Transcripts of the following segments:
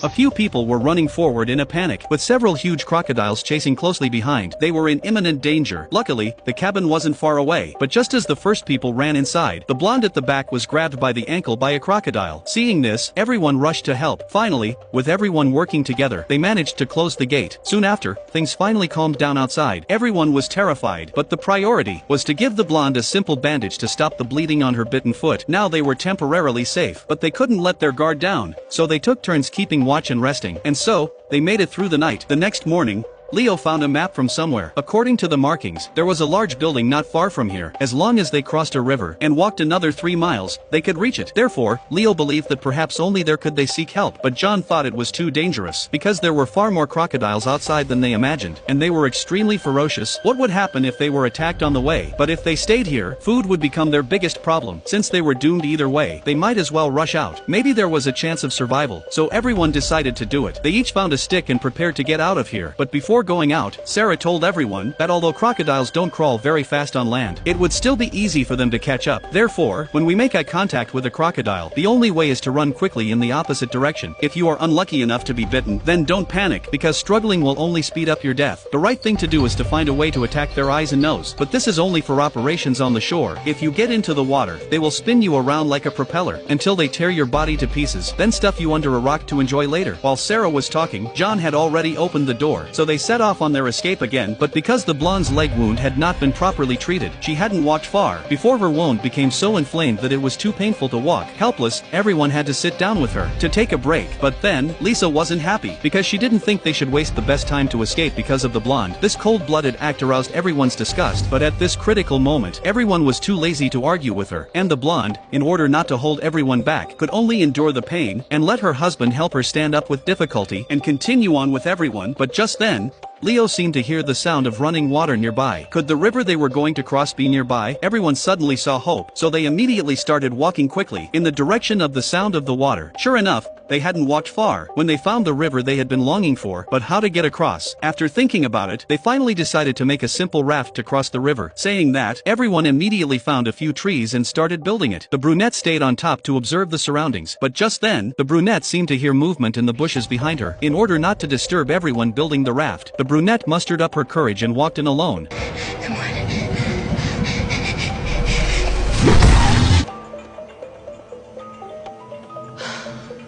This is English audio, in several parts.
A few people were running forward in a panic, with several huge crocodiles chasing closely behind. They were in imminent danger. Luckily, the cabin wasn't far away, but just as the first people ran inside, the blonde at the back was grabbed by the ankle by a crocodile. Seeing this, everyone rushed to help. Finally, with everyone working together, they managed to close the gate. Soon after, things finally calmed down outside. Everyone was terrified, but the priority was to give the blonde a simple bandage to stop the bleeding on her bitten foot. Now they were temporarily safe, but they couldn't let their guard down, so they took turns keeping watch and resting. And so, they made it through the night. The next morning, Leo found a map from somewhere. According to the markings, there was a large building not far from here. As long as they crossed a river and walked another 3 miles, they could reach it. Therefore, Leo believed that perhaps only there could they seek help. But John thought it was too dangerous, because there were far more crocodiles outside than they imagined, and they were extremely ferocious. What would happen if they were attacked on the way? But if they stayed here, food would become their biggest problem. Since they were doomed either way, they might as well rush out. Maybe there was a chance of survival, so everyone decided to do it. They each found a stick and prepared to get out of here. But before going out, Sarah told everyone that although crocodiles don't crawl very fast on land, it would still be easy for them to catch up. Therefore, when we make eye contact with a crocodile, the only way is to run quickly in the opposite direction. If you are unlucky enough to be bitten, then don't panic, because struggling will only speed up your death. The right thing to do is to find a way to attack their eyes and nose, but this is only for operations on the shore. If you get into the water, they will spin you around like a propeller, until they tear your body to pieces, then stuff you under a rock to enjoy later. While Sarah was talking, John had already opened the door, so they set off on their escape again. But because the blonde's leg wound had not been properly treated, she hadn't walked far before her wound became so inflamed that it was too painful to walk. Helpless, everyone had to sit down with her to take a break. But then, Lisa wasn't happy, because she didn't think they should waste the best time to escape because of the blonde. This cold-blooded act aroused everyone's disgust, but at this critical moment, everyone was too lazy to argue with her, and the blonde, in order not to hold everyone back, could only endure the pain and let her husband help her stand up with difficulty and continue on with everyone. But just then, Leo seemed to hear the sound of running water nearby. Could the river they were going to cross be nearby? Everyone suddenly saw hope, so they immediately started walking quickly in the direction of the sound of the water. Sure enough, they hadn't walked far when they found the river they had been longing for. But how to get across? After thinking about it, they finally decided to make a simple raft to cross the river. Saying that, everyone immediately found a few trees and started building it. The brunette stayed on top to observe the surroundings, but just then, the brunette seemed to hear movement in the bushes behind her. In order not to disturb everyone building the raft, the brunette mustered up her courage and walked in alone. Come on.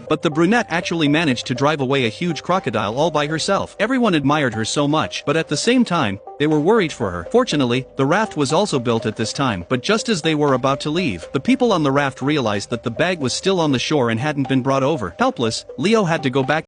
But the brunette actually managed to drive away a huge crocodile all by herself. Everyone admired her so much, but at the same time, they were worried for her. Fortunately, the raft was also built at this time, but just as they were about to leave, the people on the raft realized that the bag was still on the shore and hadn't been brought over. Helpless, Leo had to go back